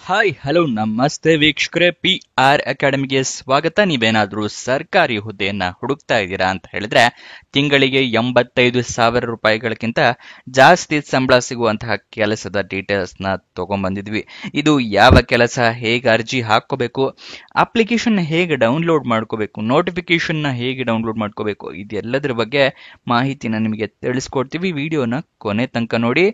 Hi hello ನಮಸ್ತೆ ವೀಕ್ಷಕರೇ, PR ಅಕಾಡೆಮಿಗೆ ಸ್ವಾಗತ. ನೀವೇನಾದ್ರೂ ಸರ್ಕಾರಿ ಹುದ್ದೆಯನ್ನ ಹುಡುಕ್ತಾ ಇದ್ದೀರಾ ಅಂತ ಹೇಳಿದ್ರೆ ತಿಂಗಳಿಗೆ 85,000 ರೂಪಾಯಿಗಳಕ್ಕಿಂತ ಜಾಸ್ತಿ ಸಂಬಳ ಸಿಗುವಂತಹ ಕೆಲಸದ ಡೀಟೇಲ್ಸ್ ನ ತಗೊಂಡ್ಬಂದಿದ್ವಿ. ಇದು ಯಾವ ಕೆಲಸ, ಹೇಗೆ ಅರ್ಜಿ ಹಾಕೋಬೇಕು, ಅಪ್ಲಿಕೇಶನ್ ಹೇಗೆ ಡೌನ್ಲೋಡ್ ಮಾಡ್ಕೋಬೇಕು, ನೋಟಿಫಿಕೇಶನ್ ನ ಹೇಗೆ ಡೌನ್ಲೋಡ್ ಮಾಡ್ಕೋಬೇಕು, ಇದೆಲ್ಲದರ ಬಗ್ಗೆ ಮಾಹಿತಿನ ನಿಮಗೆ ತಿಳಿಸ್ಕೊಡ್ತೀವಿ. ವಿಡಿಯೋನ ಕೊನೆ ತನಕ ನೋಡಿ.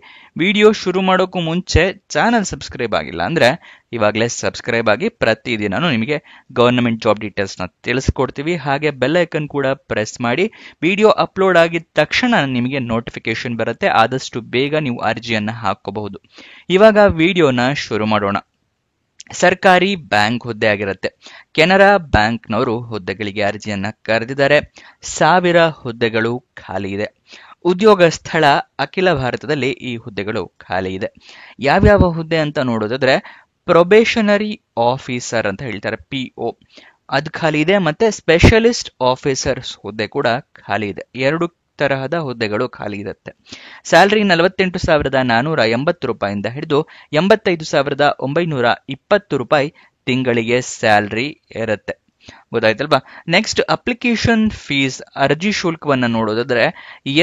ವಿಡಿಯೋ ಶುರು ಮಾಡೋಕ್ಕೂ ಮುಂಚೆ ಚಾನಲ್ ಸಬ್ಸ್ಕ್ರೈಬ್ ಆಗಿಲ್ಲ ಅಂದ್ರೆ ಇವಾಗಲೇ ಸಬ್ಸ್ಕ್ರೈಬ್ ಆಗಿ. ಪ್ರತಿದಿನ ನಿಮಗೆ ಗವರ್ನಮೆಂಟ್ ಜಾಬ್ ಡೀಟೇಲ್ಸ್ ನ ತಿಳಿಸ್ಕೊಡ್ತೀವಿ. ಹಾಗೆ ಬೆಲ್ ಐಕನ್ ಕೂಡ ಪ್ರೆಸ್ ಮಾಡಿ. ವಿಡಿಯೋ ಅಪ್ಲೋಡ್ ಆಗಿದ ತಕ್ಷಣ ನಿಮಗೆ ನೋಟಿಫಿಕೇಶನ್ ಬರುತ್ತೆ. ಆದಷ್ಟು ಬೇಗ ನೀವು ಅರ್ಜಿಯನ್ನ ಹಾಕೋಬಹುದು. ಇವಾಗ ವಿಡಿಯೋನ ಶುರು ಮಾಡೋಣ. ಸರ್ಕಾರಿ ಬ್ಯಾಂಕ್ ಹುದ್ದೆ ಆಗಿರುತ್ತೆ. ಕೆನರಾ ಬ್ಯಾಂಕ್ನವರು ಹುದ್ದೆಗಳಿಗೆ ಅರ್ಜಿಯನ್ನ ಕರೆದಿದ್ದಾರೆ. 1000 ಹುದ್ದೆಗಳು ಖಾಲಿ ಇದೆ. ಉದ್ಯೋಗ ಸ್ಥಳ ಅಖಿಲ ಭಾರತದಲ್ಲಿ ಈ ಹುದ್ದೆಗಳು ಖಾಲಿ ಇದೆ. ಯಾವ್ಯಾವ ಹುದ್ದೆ ಅಂತ ನೋಡೋದಾದ್ರೆ ಪ್ರೊಬೇಷನರಿ ಆಫೀಸರ್ ಅಂತ ಹೇಳ್ತಾರೆ, PO, ಅದು ಖಾಲಿ ಇದೆ. ಮತ್ತೆ ಸ್ಪೆಷಲಿಸ್ಟ್ ಆಫೀಸರ್ಸ್ ಹುದ್ದೆ ಕೂಡ ಖಾಲಿ ಇದೆ. 2 ತರಹದ ಹುದ್ದೆಗಳು ಖಾಲಿ ಇರುತ್ತೆ. ಸ್ಯಾಲರಿ 48,480 ರೂಪಾಯಿಂದ ಹಿಡಿದು 85,920 ರೂಪಾಯಿ ತಿಂಗಳಿಗೆ ಸ್ಯಾಲರಿ ಇರುತ್ತೆ. ಗೊತ್ತಾಯ್ತಲ್ವಾ? ನೆಕ್ಸ್ಟ್ ಅಪ್ಲಿಕೇಶನ್ ಫೀಸ್, ಅರ್ಜಿ ಶುಲ್ಕವನ್ನ ನೋಡೋದಾದ್ರೆ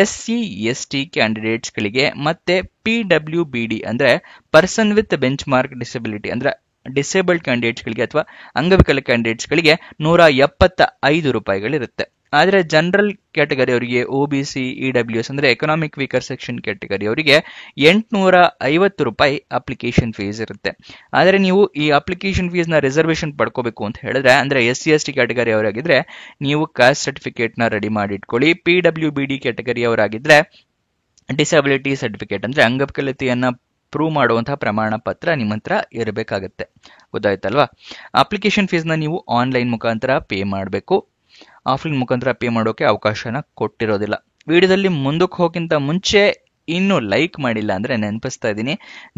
SC/ST ಕ್ಯಾಂಡಿಡೇಟ್ಸ್ ಗಳಿಗೆ ಮತ್ತೆ PWBD ಅಂದ್ರೆ person with bench mark disability ಅಂದ್ರೆ ಡಿಸೇಬಲ್ಡ್ ಕ್ಯಾಂಡಿಡೇಟ್ಸ್ ಗಳಿಗೆ ಅಥವಾ ಅಂಗವಿಕಲ ಕ್ಯಾಂಡಿಡೇಟ್ಸ್ ಗಳಿಗೆ 175 ರೂಪಾಯಿಗಳಿರುತ್ತೆ. ಆದ್ರೆ ಜನರಲ್ ಕ್ಯಾಟಗರಿ ಅವರಿಗೆ, OBC, EWS ಅಂದ್ರೆ ಎಕನಾಮಿಕ್ ವೀಕರ್ ಸೆಕ್ಷನ್ ಕ್ಯಾಟಗರಿ ಅವರಿಗೆ 850 ರೂಪಾಯಿ ಅಪ್ಲಿಕೇಶನ್ ಫೀಸ್ ಇರುತ್ತೆ. ಆದ್ರೆ ನೀವು ಈ ಅಪ್ಲಿಕೇಶನ್ ಫೀಸ್ ನ ರಿಸರ್ವೇಶನ್ ಪಡ್ಕೋಬೇಕು ಅಂತ ಹೇಳಿದ್ರೆ ಅಂದ್ರೆ SC/ST ಕ್ಯಾಟಗರಿ ಅವರಾಗಿದ್ರೆ ನೀವು ಕಾಸ್ಟ್ ಸರ್ಟಿಫಿಕೇಟ್ ನ ರೆಡಿ ಮಾಡಿ ಇಟ್ಕೊಳ್ಳಿ. PWBD ಕ್ಯಾಟಗರಿ ಅವರಾಗಿದ್ರೆ ಡಿಸಬಿಲಿಟಿ ಸರ್ಟಿಫಿಕೇಟ್ ಅಂದ್ರೆ ಅಂಗವಿಕಲತೆಯನ್ನ ಪ್ರೂವ್ ಮಾಡುವಂತಹ ಪ್ರಮಾಣ ಪತ್ರ ನಿಮ್ಮ ಹತ್ರ ಇರಬೇಕಾಗತ್ತೆ. ಗೊತ್ತಾಯ್ತಲ್ವಾ? ಅಪ್ಲಿಕೇಶನ್ ಫೀಸ್ ನ ನೀವು ಆನ್ಲೈನ್ ಮುಖಾಂತರ ಪೇ ಮಾಡಬೇಕು. ಆಫ್ಲೈನ್ ಮುಖಾಂತರ ಪೇ ಮಾಡೋಕೆ ಅವಕಾಶನ ಕೊಟ್ಟಿರೋದಿಲ್ಲ. ವಿಡಿಯೋದಲ್ಲಿ ಮುಂದಕ್ಕೆ ಹೋಗಿಂತ ಮುಂಚೆ ಇನ್ನು ಲೈಕ್ ಮಾಡಿಲ್ಲ ಅಂದ್ರೆ ನೆನಪಿಸ್ತಾ ಇದ್ದೀನಿ,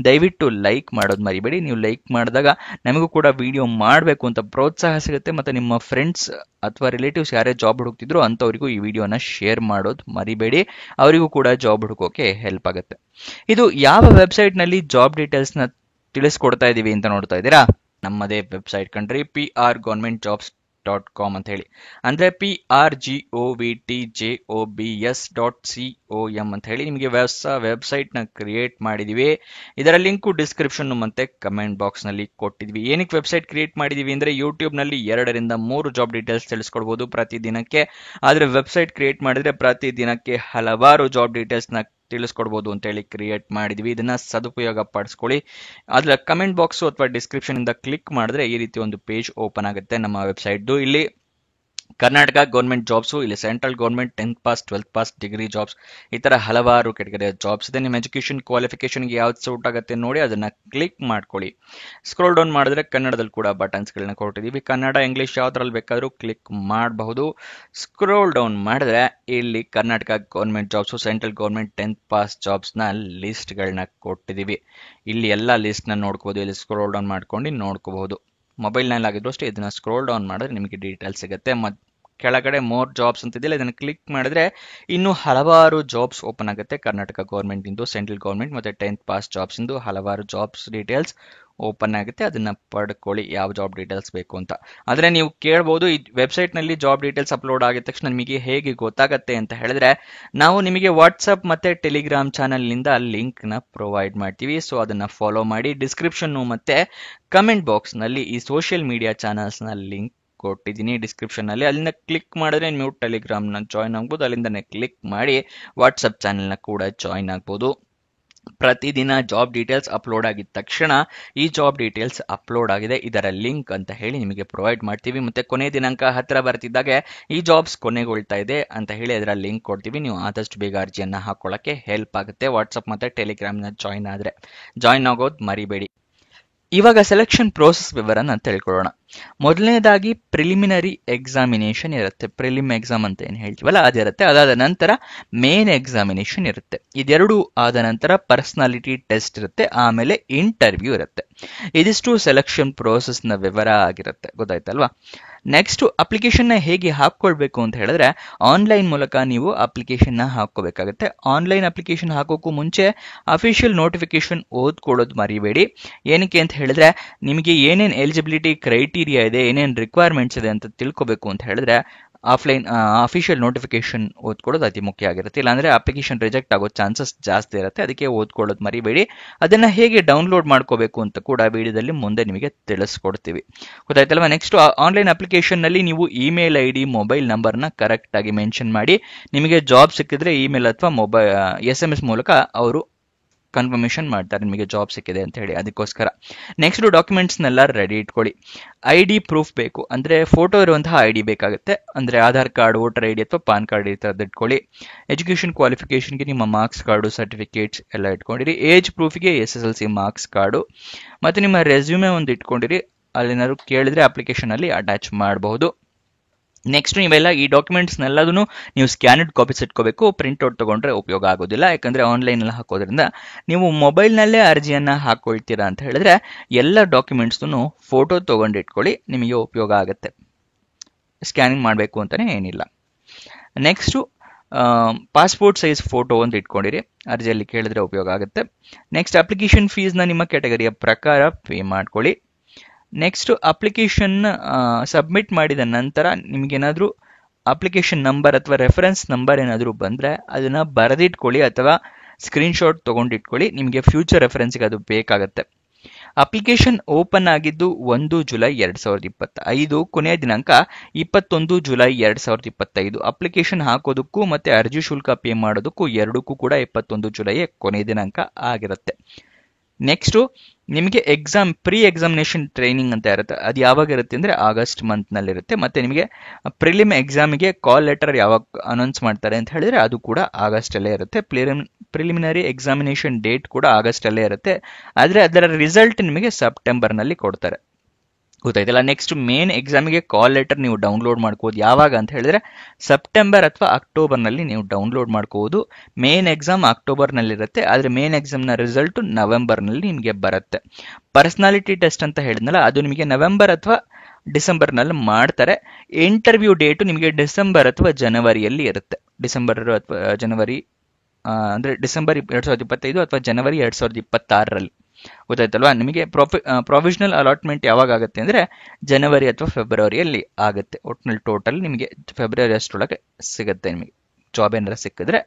ದಯವಿಟ್ಟು ಲೈಕ್ ಮಾಡೋದು ಮರಿಬೇಡಿ. ನೀವು ಲೈಕ್ ಮಾಡಿದಾಗ ನಮಗೂ ಕೂಡ ವಿಡಿಯೋ ಮಾಡಬೇಕು ಅಂತ ಪ್ರೋತ್ಸಾಹ ಸಿಗುತ್ತೆ. ಮತ್ತೆ ನಿಮ್ಮ ಫ್ರೆಂಡ್ಸ್ ಅಥವಾ ರಿಲೇಟಿವ್ಸ್ ಯಾರೇ ಜಾಬ್ ಹುಡುಕ್ತಿದ್ರು ಅಂಥವರಿಗೂ ಈ ವಿಡಿಯೋನ ಶೇರ್ ಮಾಡೋದು ಮರಿಬೇಡಿ. ಅವರಿಗೂ ಕೂಡ ಜಾಬ್ ಹುಡುಕೋಕೆ ಹೆಲ್ಪ್ ಆಗುತ್ತೆ. ಇದು ಯಾವ ವೆಬ್ಸೈಟ್ ನಲ್ಲಿ ಜಾಬ್ ಡೀಟೇಲ್ಸ್ ನ ತಿಳಿಸ್ಕೊಡ್ತಾ ಇದೀವಿ ಅಂತ ನೋಡ್ತಾ ಇದ್ದೀರಾ? ನಮ್ಮದೇ ವೆಬ್ಸೈಟ್ ಕಂಡ್ರಿ, prgovernmentjobs.com ಅಂತ ಹೇಳಿ. ಅಂದ್ರೆ prgovtjobs.com ಅಂತ ಹೇಳಿ ನಿಮಗೆ ಹೊಸ ವೆಬ್ಸೈಟ್ ನ ಕ್ರಿಯೇಟ್ ಮಾಡಿದೀವಿ. ಇದರ ಲಿಂಕ್ ಡಿಸ್ಕ್ರಿಪ್ಷನ್ ಮತ್ತೆ ಕಮೆಂಟ್ ಬಾಕ್ಸ್ ನಲ್ಲಿ ಕೊಟ್ಟಿದ್ವಿ. ಏನಕ್ಕೆ ವೆಬ್ಸೈಟ್ ಕ್ರಿಯೇಟ್ ಮಾಡಿದೀವಿ ಅಂದ್ರೆ ಯೂಟ್ಯೂಬ್ ನಲ್ಲಿ 2 ರಿಂದ 3 ಜಾಬ್ ಡೀಟೇಲ್ಸ್ ತಿಳಿಸ್ಕೊಡ್ಬೋದು ಪ್ರತಿದಿನಕ್ಕೆ. ಆದ್ರೆ ವೆಬ್ಸೈಟ್ ಕ್ರಿಯೇಟ್ ಮಾಡಿದ್ರೆ ಪ್ರತಿದಿನಕ್ಕೆ ಹಲವಾರು ಜಾಬ್ ಡೀಟೇಲ್ಸ್ ನ ತಿಳಿಸ್ಕೊಡ್ಬೋದು ಅಂತ ಹೇಳಿ ಕ್ರಿಯೇಟ್ ಮಾಡಿದ್ವಿ. ಇದನ್ನ ಸದುಪಯೋಗ ಪಡಿಸ್ಕೊಳ್ಳಿ. ಅದ್ರ ಕಮೆಂಟ್ ಬಾಕ್ಸ್ ಅಥವಾ ಡಿಸ್ಕ್ರಿಪ್ಷನ್ ಇಂದ ಕ್ಲಿಕ್ ಮಾಡಿದ್ರೆ ಈ ರೀತಿ ಒಂದು ಪೇಜ್ ಓಪನ್ ಆಗುತ್ತೆ ನಮ್ಮ ವೆಬ್ಸೈಟ್. ಇಲ್ಲಿ ಕರ್ನಾಟಕ ಗೌರ್ಮೆಂಟ್ ಜಾಬ್ಸ್, ಇಲ್ಲಿ central government 10th pass 12th pass degree jobs, ಈ ತರ ಹಲವಾರು ಕೆಟಗರಿಯ ಜಾಬ್ಸ್ ಇದೆ. ನಿಮ್ಮ ಎಜುಕೇಶನ್ ಕ್ವಾಲಿಫಿಕೇಶನ್ಗೆ ಯಾವ್ದು ಸೂಟ್ ಆಗುತ್ತೆ ನೋಡಿ ಅದನ್ನ ಕ್ಲಿಕ್ ಮಾಡ್ಕೊಳ್ಳಿ. ಸ್ಕ್ರೋಲ್ ಡೌನ್ ಮಾಡಿದ್ರೆ ಕನ್ನಡದಲ್ಲಿ ಕೂಡ ಬಟನ್ಸ್ ಗಳನ್ನ ಕೊಟ್ಟಿದೀವಿ. ಕನ್ನಡ, ಇಂಗ್ಲಿಷ್ ಯಾವ್ದ್ರಲ್ಲಿ ಬೇಕಾದ್ರೂ ಕ್ಲಿಕ್ ಮಾಡಬಹುದು. ಸ್ಕ್ರೋಲ್ ಡೌನ್ ಮಾಡಿದ್ರೆ ಇಲ್ಲಿ Karnataka government jobs, central government 10th pass jobs ನ ಲಿಸ್ಟ್ ಗಳನ್ನ ಕೊಟ್ಟಿದೀವಿ. ಇಲ್ಲಿ ಎಲ್ಲಾ ಲಿಸ್ಟ್ ನ ನೋಡ್ಕೋಬಹುದು. ಇಲ್ಲಿ ಸ್ಕ್ರೋಲ್ ಡೌನ್ ಮಾಡ್ಕೊಂಡು ನೋಡ್ಕೋಬಹುದು. ಮೊಬೈಲ್ ನಲ್ಲಿ ಆಗಿದ್ರು ಅಷ್ಟೇ ಇದನ್ನ ಸ್ಕ್ರೋಲ್ ಡೌನ್ ಮಾಡಿದ್ರೆ ನಿಮಗೆ ಡೀಟೇಲ್ಸ್ ಸಿಗುತ್ತೆ. ಕೆಳಗಡೆ ಮೋರ್ ಜಾಬ್ಸ್ ಅಂತಿದೆಯಲ್ಲ, ಇದನ್ನ ಕ್ಲಿಕ್ ಮಾಡಿದ್ರೆ ಇನ್ನು ಹಲವಾರು ಜಾಬ್ಸ್ ಓಪನ್ ಆಗುತ್ತೆ. ಕರ್ನಾಟಕ ಗೌರ್ಮೆಂಟ್ ಇಂದು, ಸೆಂಟ್ರಲ್ ಗೌರ್ಮೆಂಟ್ ಮತ್ತೆ 10th ಪಾಸ್ ಜಾಬ್ಸ್ ಇಂದು ಹಲವಾರು ಜಾಬ್ಸ್ ಡೀಟೇಲ್ಸ್ ಓಪನ್ ಆಗುತ್ತೆ. ಅದನ್ನ ಪಡ್ಕೊಳ್ಳಿ ಯಾವ ಜಾಬ್ ಡೀಟೇಲ್ಸ್ ಬೇಕು ಅಂತ. ಆದ್ರೆ ನೀವು ಕೇಳಬಹುದು, ಈ ವೆಬ್ಸೈಟ್ ನಲ್ಲಿ ಜಾಬ್ ಡೀಟೇಲ್ಸ್ ಅಪ್ಲೋಡ್ ಆಗಿದ ತಕ್ಷಣ ನಿಮಗೆ ಹೇಗೆ ಗೊತ್ತಾಗತ್ತೆ ಅಂತ ಹೇಳಿದ್ರೆ ನಾವು ನಿಮಗೆ ವಾಟ್ಸ್ಆಪ್ ಮತ್ತೆ ಟೆಲಿಗ್ರಾಮ್ ಚಾನಲ್ ನಿಂದ ಲಿಂಕ್ ನ ಪ್ರೊವೈಡ್ ಮಾಡ್ತೀವಿ. ಸೊ ಅದನ್ನ ಫಾಲೋ ಮಾಡಿ. ಡಿಸ್ಕ್ರಿಪ್ಷನ್ ಮತ್ತೆ ಕಮೆಂಟ್ ಬಾಕ್ಸ್ ನಲ್ಲಿ ಈ ಸೋಷಿಯಲ್ ಮೀಡಿಯಾ ಚಾನಲ್ಸ್ ನ ಲಿಂಕ್ ಕೊಟ್ಟಿದ್ದೀನಿ ಡಿಸ್ಕ್ರಿಪ್ಷನ್ ನಲ್ಲಿ. ಅಲ್ಲಿಂದ ಕ್ಲಿಕ್ ಮಾಡಿದ್ರೆ ನೀವು ಟೆಲಿಗ್ರಾಮ್ ನ ಜಾಯ್ನ್ ಆಗ್ಬೋದು. ಅಲ್ಲಿಂದನೇ ಕ್ಲಿಕ್ ಮಾಡಿ ವಾಟ್ಸ್ಆಪ್ ಚಾನೆಲ್ ನ ಕೂಡ ಜಾಯ್ನ್ ಆಗ್ಬೋದು. ಪ್ರತಿದಿನ ಜಾಬ್ ಡೀಟೇಲ್ಸ್ ಅಪ್ಲೋಡ್ ಆಗಿದ ತಕ್ಷಣ ಈ ಜಾಬ್ ಡೀಟೇಲ್ಸ್ ಅಪ್ಲೋಡ್ ಆಗಿದೆ, ಇದರ ಲಿಂಕ್ ಅಂತ ಹೇಳಿ ನಿಮಗೆ ಪ್ರೊವೈಡ್ ಮಾಡ್ತೀವಿ. ಮತ್ತೆ ಕೊನೆ ದಿನಾಂಕ ಹತ್ರ ಬರ್ತಿದ್ದಾಗೆ ಈ ಜಾಬ್ಸ್ ಕೊನೆಗೊಳ್ತಾ ಇದೆ ಅಂತ ಹೇಳಿ ಅದರ ಲಿಂಕ್ ಕೊಡ್ತೀವಿ. ನೀವು ಆದಷ್ಟು ಬೇಗ ಅರ್ಜಿಯನ್ನ ಹಾಕೊಳ್ಳಕ್ಕೆ ಹೆಲ್ಪ್ ಆಗುತ್ತೆ. ವಾಟ್ಸ್ಆಪ್ ಮತ್ತೆ ಟೆಲಿಗ್ರಾಮ್ ನ ಜಾಯ್ನ್ ಆಗೋದು ಮರಿಬೇಡಿ. ಇವಾಗ ಸೆಲೆಕ್ಷನ್ ಪ್ರೋಸೆಸ್ ವಿವರನ ತಿಳ್ಕೊಳ್ಳೋಣ. ಮೊದಲನೇದಾಗಿ ಪ್ರಿಲಿಮಿನರಿ ಎಕ್ಸಾಮಿನೇಷನ್ ಇರುತ್ತೆ. ಪ್ರಿಲಿಮ್ ಎಕ್ಸಾಮ್ ಅಂತ ಏನ್ ಹೇಳ್ತೀವಲ್ಲ ಅದಿರುತ್ತೆ. ಅದಾದ ನಂತರ ಮೇನ್ ಎಕ್ಸಾಮಿನೇಷನ್ ಇರುತ್ತೆ. ಇದೆರಡು ಆದ ನಂತರ ಪರ್ಸನಾಲಿಟಿ ಟೆಸ್ಟ್ ಇರುತ್ತೆ. ಆಮೇಲೆ ಇಂಟರ್ವ್ಯೂ ಇರುತ್ತೆ. ಇದಿಷ್ಟು ಸೆಲೆಕ್ಷನ್ ಪ್ರೋಸೆಸ್ ನ ವಿವರ ಆಗಿರುತ್ತೆ. ಗೊತ್ತಾಯ್ತಲ್ವಾ? ನೆಕ್ಸ್ಟ್ ಅಪ್ಲಿಕೇಶನ್ನ ಹೇಗೆ ಹಾಕೊಳ್ಬೇಕು ಅಂತ ಹೇಳಿದ್ರೆ ಆನ್ಲೈನ್ ಮೂಲಕ ನೀವು ಅಪ್ಲಿಕೇಶನ್ನ ಹಾಕೋಬೇಕಾಗುತ್ತೆ. ಆನ್ಲೈನ್ ಅಪ್ಲಿಕೇಶನ್ ಹಾಕೋಕ್ಕೂ ಮುಂಚೆ ಅಫಿಷಿಯಲ್ ನೋಟಿಫಿಕೇಶನ್ ಓದ್ಕೊಳ್ಳೋದು ಮರಿಬೇಡಿ. ಏನಕ್ಕೆ ಅಂತ ಹೇಳಿದ್ರೆ ನಿಮಗೆ ಏನೇನು ಎಲಿಜಿಬಿಲಿಟಿ ಕ್ರೈಟೀರಿಯಾ ಇದೆ, ಏನೇನು ರಿಕ್ವೈರ್ಮೆಂಟ್ಸ್ ಇದೆ ಅಂತ ತಿಳ್ಕೋಬೇಕು ಅಂತ ಹೇಳಿದ್ರೆ ಅಫಿಷಿಯಲ್ ನೋಟಿಫಿಕೇಶನ್ ಓದ್ಕೊಳ್ಳೋದು ಅತಿ ಮುಖ್ಯ ಆಗಿರುತ್ತೆ. ಇಲ್ಲಾಂದ್ರೆ ಅಪ್ಲಿಕೇಶನ್ ರಿಜೆಕ್ಟ್ ಆಗೋ ಚಾನ್ಸಸ್ ಜಾಸ್ತಿ ಇರುತ್ತೆ. ಅದಕ್ಕೆ ಓದ್ಕೊಳ್ಳೋದು ಮರಿಬೇಡಿ. ಅದನ್ನ ಹೇಗೆ ಡೌನ್ಲೋಡ್ ಮಾಡ್ಕೋಬೇಕು ಅಂತ ಕೂಡ ವಿಡಿಯೋದಲ್ಲಿ ಮುಂದೆ ನಿಮಗೆ ತಿಳಿಸ್ಕೊಡ್ತೀವಿ. ಗೊತ್ತಾಯ್ತಲ್ವಾ? ನೆಕ್ಸ್ಟ್ ಆನ್ಲೈನ್ ಅಪ್ಲಿಕೇಶನ್ ನಲ್ಲಿ ನೀವು ಇಮೇಲ್ ಐಡಿ, ಮೊಬೈಲ್ ನಂಬರ್ನ ಕರೆಕ್ಟ್ ಆಗಿ ಮೆನ್ಷನ್ ಮಾಡಿ. ನಿಮಗೆ ಜಾಬ್ ಸಿಕ್ಕಿದ್ರೆ ಇಮೇಲ್ ಅಥವಾ ಮೊಬೈಲ್ SMS ಮೂಲಕ ಅವರು ಕನ್ಫರ್ಮೇಶನ್ ಮಾಡ್ತಾರೆ ನಿಮಗೆ ಜಾಬ್ ಸಿಕ್ಕಿದೆ ಅಂತ ಹೇಳಿ. ಅದಕ್ಕೋಸ್ಕರ ನೆಕ್ಸ್ಟ್ ಡಾಕ್ಯುಮೆಂಟ್ಸ್ನೆಲ್ಲ ರೆಡಿ ಇಟ್ಕೊಳ್ಳಿ. ID ಪ್ರೂಫ್ ಬೇಕು, ಅಂದ್ರೆ ಫೋಟೋ ಇರುವಂತಹ ID ಬೇಕಾಗುತ್ತೆ. ಅಂದ್ರೆ ಆಧಾರ್ ಕಾರ್ಡ್, ವೋಟರ್ ID ಅಥವಾ ಪಾನ್ ಕಾರ್ಡ್ ಈ ಥರದ್ದು ಇಟ್ಕೊಳ್ಳಿ. ಎಜುಕೇಶನ್ ಕ್ವಾಲಿಫಿಕೇಶನ್ಗೆ ನಿಮ್ಮ ಮಾರ್ಕ್ಸ್ ಕಾರ್ಡು, ಸರ್ಟಿಫಿಕೇಟ್ಸ್ ಎಲ್ಲ ಇಟ್ಕೊಂಡಿರಿ. ಏಜ್ ಪ್ರೂಫ್ಗೆ SSLC ಮಾರ್ಕ್ಸ್ ಕಾರ್ಡು ಮತ್ತೆ ನಿಮ್ಮ ರೆಸ್ಯೂಮೆ ಒಂದು ಇಟ್ಕೊಂಡಿರಿ. ಅಲ್ಲೇನಾದ್ರು ಕೇಳಿದ್ರೆ ಅಪ್ಲಿಕೇಶನ್ ಅಲ್ಲಿ ಅಟ್ಯಾಚ್ ಮಾಡಬಹುದು. ನೆಕ್ಸ್ಟ್ ನೀವೆಲ್ಲ ಈ ಡಾಕ್ಯುಮೆಂಟ್ಸ್ನೆಲ್ಲದನ್ನು ನೀವು ಸ್ಕ್ಯಾನೆಡ್ ಕಾಪೀಸ್ ಇಟ್ಕೋಬೇಕು. ಪ್ರಿಂಟ್ಔಟ್ ತಗೊಂಡ್ರೆ ಉಪಯೋಗ ಆಗೋದಿಲ್ಲ. ಯಾಕಂದ್ರೆ ಆನ್ಲೈನ್ ಅಲ್ಲಿ ಹಾಕೋದ್ರಿಂದ ನೀವು ಮೊಬೈಲ್ನಲ್ಲೇ ಅರ್ಜಿಯನ್ನ ಹಾಕೊಳ್ತೀರಾ ಅಂತ ಹೇಳಿದ್ರೆ ಎಲ್ಲ ಡಾಕ್ಯುಮೆಂಟ್ಸ್ನು ಫೋಟೋ ತಗೊಂಡು ಇಟ್ಕೊಳ್ಳಿ, ನಿಮಗೆ ಉಪಯೋಗ ಆಗುತ್ತೆ. ಸ್ಕ್ಯಾನಿಂಗ್ ಮಾಡಬೇಕು ಅಂತಾನೆ ಏನಿಲ್ಲ. ನೆಕ್ಸ್ಟ್ ಪಾಸ್ಪೋರ್ಟ್ ಸೈಜ್ ಫೋಟೋ ಒಂದು ಇಟ್ಕೊಂಡಿರಿ, ಅರ್ಜಿಯಲ್ಲಿ ಕೇಳಿದ್ರೆ ಉಪಯೋಗ ಆಗುತ್ತೆ. ನೆಕ್ಸ್ಟ್ ಅಪ್ಲಿಕೇಶನ್ ಫೀಸ್ನ ನಿಮ್ಮ ಕ್ಯಾಟಗರಿಯ ಪ್ರಕಾರ ಪೇ ಮಾಡ್ಕೊಳ್ಳಿ. ನೆಕ್ಸ್ಟ್ ಅಪ್ಲಿಕೇಶನ್ ಸಬ್ಮಿಟ್ ಮಾಡಿದ ನಂತರ ನಿಮ್ಗೇನಾದ್ರೂ ಅಪ್ಲಿಕೇಶನ್ ನಂಬರ್ ಅಥವಾ ರೆಫರೆನ್ಸ್ ನಂಬರ್ ಏನಾದರೂ ಬಂದ್ರೆ ಅದನ್ನ ಬರೆದಿಟ್ಕೊಳ್ಳಿ ಅಥವಾ ಸ್ಕ್ರೀನ್ಶಾಟ್ ತಗೊಂಡಿಟ್ಕೊಳ್ಳಿ. ನಿಮಗೆ ಫ್ಯೂಚರ್ ರೆಫರೆನ್ಸ್ಗೆ ಅದು ಬೇಕಾಗತ್ತೆ. ಅಪ್ಲಿಕೇಶನ್ ಓಪನ್ ಆಗಿದ್ದು 1 ಜುಲೈ 2025, ಕೊನೆಯ ದಿನಾಂಕ 21 ಜುಲೈ 2025. ಅಪ್ಲಿಕೇಶನ್ ಹಾಕೋದಕ್ಕೂ ಮತ್ತೆ ಅರ್ಜಿ ಶುಲ್ಕ ಪೇ ಮಾಡೋದಕ್ಕೂ ಎರಡಕ್ಕೂ ಕೂಡ 21 ಜುಲೈ ಕೊನೆಯ ದಿನಾಂಕ ಆಗಿರುತ್ತೆ. ನೆಕ್ಸ್ಟ್ ನಿಮಗೆ ಪ್ರೀ ಎಕ್ಸಾಮಿನೇಷನ್ ಟ್ರೈನಿಂಗ್ ಅಂತ ಇರುತ್ತೆ. ಅದು ಯಾವಾಗ ಇರುತ್ತೆ ಅಂದ್ರೆ ಆಗಸ್ಟ್ ಮಂತ್ ನಲ್ಲಿ ಇರುತ್ತೆ. ಮತ್ತೆ ನಿಮಗೆ ಪ್ರಿಲಿಮ್ ಎಕ್ಸಾಮಿಗೆ ಕಾಲ್ ಲೆಟರ್ ಯಾವಾಗ ಅನೌನ್ಸ್ ಮಾಡ್ತಾರೆ ಅಂತ ಹೇಳಿದ್ರೆ ಅದು ಕೂಡ ಆಗಸ್ಟ್ ಅಲ್ಲೇ ಇರುತ್ತೆ. ಪ್ರಿಲಿಮಿನರಿ ಎಕ್ಸಾಮಿನೇಷನ್ ಡೇಟ್ ಕೂಡ ಆಗಸ್ಟ್ ಅಲ್ಲೇ ಇರುತ್ತೆ. ಆದ್ರೆ ಅದರ ರಿಸಲ್ಟ್ ನಿಮಗೆ ಸೆಪ್ಟೆಂಬರ್ ನಲ್ಲಿ ಕೊಡ್ತಾರೆ. ಗೊತ್ತಾಯ್ತಲ್ಲ? ನೆಕ್ಸ್ಟ್ ಮೇನ್ ಎಕ್ಸಾಮಿಗೆ ಕಾಲ್ ಲೆಟರ್ ನೀವು ಡೌನ್ಲೋಡ್ ಮಾಡ್ಕೋದು ಯಾವಾಗ ಅಂತ ಹೇಳಿದ್ರೆ ಸೆಪ್ಟೆಂಬರ್ ಅಥವಾ ಅಕ್ಟೋಬರ್ ನಲ್ಲಿ ನೀವು ಡೌನ್ಲೋಡ್ ಮಾಡ್ಕೋಬಹುದು. ಮೇನ್ ಎಕ್ಸಾಮ್ ಅಕ್ಟೋಬರ್ ನಲ್ಲಿ ಇರುತ್ತೆ, ಆದ್ರೆ ಮೇನ್ ಎಕ್ಸಾಮ್ ನ ರಿಸಲ್ಟ್ ನವೆಂಬರ್ ನಲ್ಲಿ ನಿಮಗೆ ಬರುತ್ತೆ. ಪರ್ಸನಾಲಿಟಿ ಟೆಸ್ಟ್ ಅಂತ ಹೇಳಿದ್ನಲ್ಲ, ಅದು ನಿಮಗೆ ನವೆಂಬರ್ ಅಥವಾ ಡಿಸೆಂಬರ್ ನಲ್ಲಿ ಮಾಡ್ತಾರೆ. ಇಂಟರ್ವ್ಯೂ ಡೇಟ್ ನಿಮಗೆ ಡಿಸೆಂಬರ್ ಅಥವಾ ಜನವರಿಯಲ್ಲಿ ಇರುತ್ತೆ. ಡಿಸೆಂಬರ್ ಅಥವಾ ಜನವರಿ ಅಂದ್ರೆ ಡಿಸೆಂಬರ್ 2025 ಅಥವಾ ಜನವರಿ 2026ರಲ್ಲಿ. ಗೊತ್ತಾಯ್ತಲ್ವಾ? ನಿಮಗೆ ಪ್ರೊವಿಷನಲ್ ಅಲಾಟ್ಮೆಂಟ್ ಯಾವಾಗ ಆಗುತ್ತೆ ಅಂದ್ರೆ ಜನವರಿ ಅಥವಾ ಫೆಬ್ರವರಿಯಲ್ಲಿ ಆಗುತ್ತೆ. ಒಟ್ಟಿನಲ್ಲಿ ಟೋಟಲ್ ನಿಮಗೆ ಫೆಬ್ರವರಿ ಅಷ್ಟರೊಳಗೆ ಸಿಗುತ್ತೆ. ನಿಮಗೆ ಜಾಬ್ ಏನಾರ ಸಿಕ್ಕಿದ್ರೆ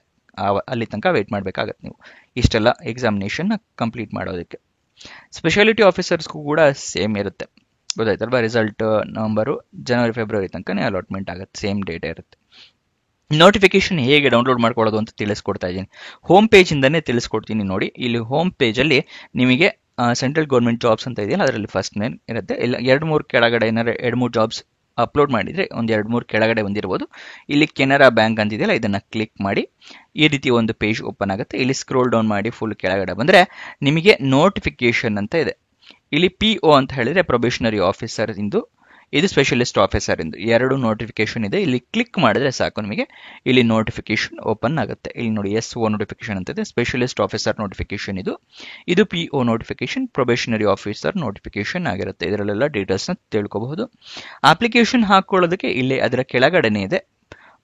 ಅಲ್ಲಿ ತನಕ ವೇಟ್ ಮಾಡಬೇಕಾಗತ್ತೆ ನೀವು ಇಷ್ಟೆಲ್ಲ ಎಕ್ಸಾಮಿನೇಷನ್ ಕಂಪ್ಲೀಟ್ ಮಾಡೋದಕ್ಕೆ. ಸ್ಪೆಷಾಲಿಟಿ ಆಫೀಸರ್ಸ್ಗೂ ಕೂಡ ಸೇಮ್ ಇರುತ್ತೆ. ಗೊತ್ತಾಯ್ತಲ್ವಾ? ರಿಸಲ್ಟ್ ನವೆಂಬರು, ಜನವರಿ, ಫೆಬ್ರವರಿ ತನಕ ಅಲಾಟ್ಮೆಂಟ್ ಆಗುತ್ತೆ. ಸೇಮ್ ಡೇಟ್ ಇರುತ್ತೆ. ನೋಟಿಫಿಕೇಶನ್ ಹೇಗೆ ಡೌನ್ಲೋಡ್ ಮಾಡ್ಕೊಳ್ಳೋದು ಅಂತ ತಿಳಿಸ್ಕೊಡ್ತಾ ಇದ್ದೀನಿ. ಹೋಮ್ ಪೇಜ್ ಇಂದಾನೆ ತಿಳಿಸ್ಕೊಡ್ತೀನಿ ನೋಡಿ. ಇಲ್ಲಿ ಹೋಮ್ ಪೇಜ್ ಅಲ್ಲಿ ನಿಮಗೆ ಸೆಂಟ್ರಲ್ ಗೌರ್ಮೆಂಟ್ ಜಾಬ್ಸ್ ಅಂತ ಇದೆಯಲ್ಲ, ಅದರಲ್ಲಿ ಫಸ್ಟ್ ನೇಮ್ ಇರುತ್ತೆ. ಇಲ್ಲ 2-3 ಕೆಳಗಡೆ ಏನಾದ್ರು 2-3 ಜಾಬ್ಸ್ ಅಪ್ಲೋಡ್ ಮಾಡಿದ್ರೆ ಒಂದು 2-3 ಕೆಳಗಡೆ ಬಂದಿರಬಹುದು. ಇಲ್ಲಿ ಕೆನರಾ ಬ್ಯಾಂಕ್ ಅಂತಿದೆಯಲ್ಲ, ಇದನ್ನ ಕ್ಲಿಕ್ ಮಾಡಿ ಈ ರೀತಿ ಒಂದು ಪೇಜ್ ಓಪನ್ ಆಗುತ್ತೆ. ಇಲ್ಲಿ ಸ್ಕ್ರೋಲ್ ಡೌನ್ ಮಾಡಿ ಫುಲ್ ಕೆಳಗಡೆ ಬಂದ್ರೆ ನಿಮಗೆ ನೋಟಿಫಿಕೇಶನ್ ಅಂತ ಇದೆ. ಇಲ್ಲಿ PO ಅಂತ ಹೇಳಿದ್ರೆ ಪ್ರೊಬೇಷನರಿ ಆಫೀಸರ್ ಇಂದು, ಇದು ಸ್ಪೆಷಲಿಸ್ಟ್ ಆಫೀಸರ್ ಎಂದು 2 ನೋಟಿಫಿಕೇಶನ್ ಇದೆ. ಇಲ್ಲಿ ಕ್ಲಿಕ್ ಮಾಡಿದ್ರೆ ಸಾಕು, ನಿಮಗೆ ಇಲ್ಲಿ ನೋಟಿಫಿಕೇಶನ್ ಓಪನ್ ಆಗುತ್ತೆ. ಇಲ್ಲಿ ನೋಡಿ SO ನೋಟಿಫಿಕೇಶನ್ ಅಂತ ಇದೆ, ಸ್ಪೆಷಲಿಸ್ಟ್ ಆಫೀಸರ್ ನೋಟಿಫಿಕೇಶನ್ ಇದು PO notification, probationary officer notification ಆಗಿರುತ್ತೆ. ಇದರಲ್ಲೆಲ್ಲ ಡೀಟೇಲ್ಸ್ ನ ತಿಳ್ಕೋಬಹುದು. ಅಪ್ಲಿಕೇಶನ್ ಹಾಕೊಳ್ಳೋದಕ್ಕೆ ಇಲ್ಲಿ ಅದರ ಕೆಳಗಡೆನೆ ಇದೆ.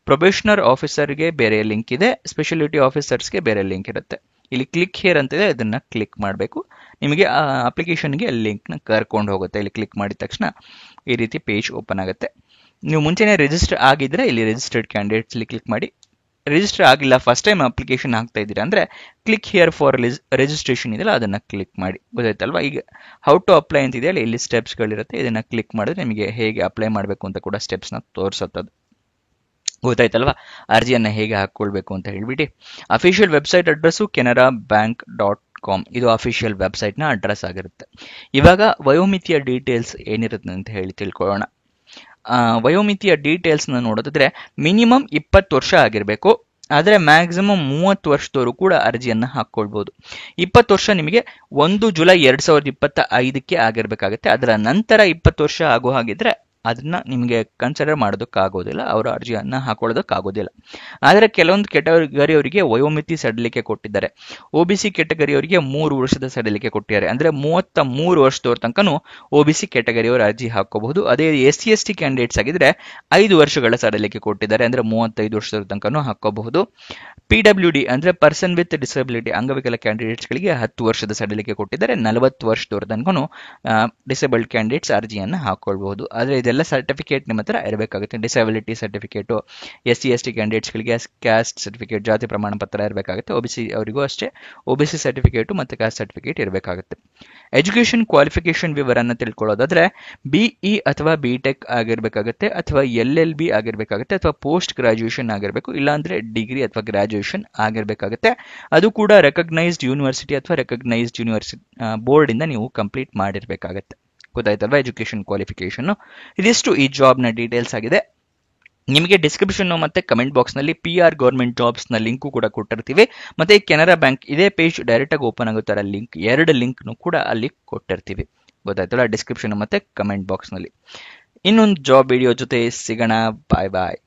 ಪ್ರೊಬೇಷನರ್ ಆಫೀಸರ್ಗೆ ಬೇರೆ ಲಿಂಕ್ ಇದೆ, ಸ್ಪೆಷಾಲಿಟಿ ಆಫೀಸರ್ಸ್ಗೆ ಬೇರೆ ಲಿಂಕ್ ಇರುತ್ತೆ. ಇಲ್ಲಿ ಕ್ಲಿಕ್ ಹೇರ್ ಅಂತಿದೆ, ಅದನ್ನ ಕ್ಲಿಕ್ ಮಾಡಬೇಕು. ನಿಮಗೆ ಆ ಅಪ್ಲಿಕೇಶನ್ಗೆ ಲಿಂಕ್ ನ ಕರ್ಕೊಂಡು ಹೋಗುತ್ತೆ. ಇಲ್ಲಿ ಕ್ಲಿಕ್ ಮಾಡಿದ ತಕ್ಷಣ ಈ ರೀತಿ ಪೇಜ್ ಓಪನ್ ಆಗುತ್ತೆ. ನೀವು ಮುಂಚೆನೆ ರಿಜಿಸ್ಟರ್ ಆಗಿದ್ರೆ ಇಲ್ಲಿ ರಿಜಿಸ್ಟರ್ಡ್ ಕ್ಯಾಂಡಿಡೇಟ್ಸ್ ಇಲ್ಲಿ ಕ್ಲಿಕ್ ಮಾಡಿ. ರಿಜಿಸ್ಟರ್ ಆಗಿಲ್ಲ, ಫಸ್ಟ್ ಟೈಮ್ ಅಪ್ಲಿಕೇಶನ್ ಹಾಕ್ತಾ ಇದ್ದೀರಾ ಅಂದ್ರೆ ಕ್ಲಿಕ್ ಹಿಯರ್ ಫಾರ್ ರಿಜಿಸ್ಟ್ರೇಷನ್ ಇದೆಯಲ್ಲ, ಅದನ್ನ ಕ್ಲಿಕ್ ಮಾಡಿ. ಗೊತ್ತಾಯ್ತಲ್ವಾ? ಈಗ ಹೌ ಟು ಅಪ್ಲೈ ಅಂತ ಇದೆಯಲ್ಲ, ಇಲ್ಲಿ ಸ್ಟೆಪ್ಸ್ ಗಳಿರುತ್ತೆ. ಇದನ್ನ ಕ್ಲಿಕ್ ಮಾಡಿದ್ರೆ ನಿಮಗೆ ಹೇಗೆ ಅಪ್ಲೈ ಮಾಡಬೇಕು ಅಂತ ಕೂಡ ಸ್ಟೆಪ್ಸ್ ನ ತೋರಿಸುತ್ತದೆ. ಗೊತ್ತಾಯ್ತಲ್ವಾ? ಅರ್ಜಿಯನ್ನ ಹೇಗೆ ಹಾಕೊಳ್ಬೇಕು ಅಂತ ಹೇಳ್ಬಿಟ್ಟು. ಅಫಿಷಿಯಲ್ ವೆಬ್ಸೈಟ್ ಅಡ್ರೆಸ್ಸು canarabank.com, ಇದು ಅಫಿಷಿಯಲ್ ವೆಬ್ಸೈಟ್ ನ ಅಡ್ರೆಸ್ ಆಗಿರುತ್ತೆ. ಇವಾಗ ವಯೋಮಿತಿಯ ಡೀಟೇಲ್ಸ್ ಏನಿರುತ್ತೆ ಅಂತ ಹೇಳಿ ತಿಳ್ಕೊಳ್ಳೋಣ. ವಯೋಮಿತಿಯ ಡೀಟೇಲ್ಸ್ ನ ನೋಡೋದಾದ್ರೆ ಮಿನಿಮಮ್ 20 ವರ್ಷ ಆಗಿರ್ಬೇಕು. ಆದ್ರೆ ಮ್ಯಾಕ್ಸಿಮಮ್ 30 ವರ್ಷದವರು ಕೂಡ ಅರ್ಜಿಯನ್ನ ಹಾಕೊಳ್ಬಹುದು. 20 ವರ್ಷ ನಿಮಗೆ 1 ಜುಲೈ 2025ಕ್ಕೆ ಆಗಿರ್ಬೇಕಾಗುತ್ತೆ. ಅದರ ನಂತರ 20 ವರ್ಷ ಆಗೋ ಹಾಗಿದ್ರೆ ಅದನ್ನ ನಿಮಗೆ ಕನ್ಸಿಡರ್ ಮಾಡೋದಕ್ಕಾಗೋದಿಲ್ಲ, ಅವರ ಅರ್ಜಿಯನ್ನ ಹಾಕೊಳ್ಳೋದಕ್ಕಾಗೋದಿಲ್ಲ. ಆದರೆ ಕೆಲವೊಂದು ಕೆಟಗರಿಯವರಿಗೆ ವಯೋಮಿತಿ ಸಡಿಲಿಕೆ ಕೊಟ್ಟಿದ್ದಾರೆ. ಒಬಿಸಿ ಕೆಟಗರಿಯವರಿಗೆ 3 ವರ್ಷದ ಸಡಿಲಿಕೆ ಕೊಟ್ಟಿದ್ದಾರೆ. ಅಂದ್ರೆ 33 ವರ್ಷದವ್ರ ತನಕನೂ ಒಬಿಸಿ ಕೆಟಗರಿಯವರು ಅರ್ಜಿ ಹಾಕೋಬಹುದು. ಅದೇ SC ST ಕ್ಯಾಂಡಿಡೇಟ್ಸ್ ಆಗಿದ್ರೆ 5 ವರ್ಷಗಳ ಸಡಿಲಿಕೆ ಕೊಟ್ಟಿದ್ದಾರೆ. ಅಂದ್ರೆ 35 ವರ್ಷದ ತನಕನೂ ಹಾಕೋಬಹುದು. PWD ಅಂದ್ರೆ ಪರ್ಸನ್ ವಿತ್ ಡಿಸಬಿಲಿಟಿ ಅಂಗವಿಕಲ ಕ್ಯಾಂಡಿಡೇಟ್ಸ್ ಗಳಿಗೆ 10 ವರ್ಷದ ಸಡಿಲಿಕೆ ಕೊಟ್ಟಿದ್ದಾರೆ. 40 ವರ್ಷದವರ ತನಕನೂ ಡಿಸೇಬಲ್ಡ್ ಕ್ಯಾಂಡಿಡೇಟ್ಸ್ ಅರ್ಜಿಯನ್ನು ಹಾಕೊಳ್ಬಹುದು. ಆದರೆ ಇದೆಲ್ಲ ಸರ್ಟಿಫಿಕೇಟ್ ನಿಮ್ಮ ಹತ್ರ ಇರಬೇಕಾಗುತ್ತೆ. Disability certificate, SC ST candidates ಗಳಿಗೆ ಕ್ಯಾಸ್ಟ್ ಸರ್ಟಿಫಿಕೇಟ್, ಜಾತಿ ಪ್ರಮಾಣ ಪತ್ರ ಇರಬೇಕಾಗುತ್ತೆ. ಒಬಿಸಿ ಅವರಿಗೂ ಅಷ್ಟೇ ಒಬಿಸಿ ಸರ್ಟಿಫಿಕೇಟು ಮತ್ತು ಕ್ಯಾಸ್ಟ್ ಸರ್ಟಿಫಿಕೇಟ್ ಇರಬೇಕಾಗುತ್ತೆ. ಎಜುಕೇಶನ್ ಕ್ವಾಲಿಫಿಕೇಶನ್ ವಿವರನ್ನ ತಿಳ್ಕೊಳ್ಳೋದಾದ್ರೆ BE ಅಥವಾ BTech ಆಗಿರ್ಬೇಕಾಗುತ್ತೆ, ಅಥವಾ LLB ಆಗಿರ್ಬೇಕಾಗುತ್ತೆ, ಅಥವಾ ಪೋಸ್ಟ್ ಗ್ರಾಜುಯೇಷನ್ ಆಗಿರಬೇಕು, ಇಲ್ಲಾಂದ್ರೆ ಡಿಗ್ರಿ ಅಥವಾ ಗ್ರಾಜುಯೇಷನ್ ಆಗಿರ್ಬೇಕಾಗುತ್ತೆ. ಅದು ಕೂಡ ರೆಕಗ್ನೈಸ್ಡ್ ಯೂನಿವರ್ಸಿಟಿ ಅಥವಾ ರೆಕಗ್ನೈಸ್ಡ್ ಯೂನಿವರ್ಸಿಟಿ ಬೋರ್ಡ್ ಇಂದ ನೀವು ಕಂಪ್ಲೀಟ್ ಮಾಡಿರ್ಬೇಕಾಗತ್ತೆ. ಗೊತ್ತಾಯ್ತಲ್ವಾ ಎಜುಕೇಶನ್ ಕ್ವಾಲಿಫಿಕೇಶನ್. ಇದಿಷ್ಟು ಈ ಜಾಬ್ ನ ಡೀಟೇಲ್ಸ್ ಆಗಿದೆ. ನಿಮಗೆ ಡಿಸ್ಕ್ರಿಪ್ಷನ್ ಮತ್ತೆ ಕಮೆಂಟ್ ಬಾಕ್ಸ್ ನಲ್ಲಿ PR ಗೌರ್ಮೆಂಟ್ ಜಾಬ್ಸ್ ನ ಲಿಂಕ್ ಕೂಡ ಕೊಟ್ಟಿರ್ತೀವಿ. ಮತ್ತೆ ಕೆನರಾ ಬ್ಯಾಂಕ್ ಇದೇ ಪೇಜ್ ಡೈರೆಕ್ಟ್ ಆಗಿ ಓಪನ್ ಆಗುತ್ತಾರೆ ಲಿಂಕ್, 2 ಲಿಂಕ್ ಕೂಡ ಅಲ್ಲಿ ಕೊಟ್ಟಿರ್ತೀವಿ. ಗೊತ್ತಾಯ್ತಲ್ಲ, ಡಿಸ್ಕ್ರಿಪ್ಷನ್ ಮತ್ತೆ ಕಮೆಂಟ್ ಬಾಕ್ಸ್ ನಲ್ಲಿ. ಇನ್ನೊಂದು ಜಾಬ್ ವಿಡಿಯೋ ಜೊತೆ ಸಿಗೋಣ. ಬಾಯ್ ಬಾಯ್.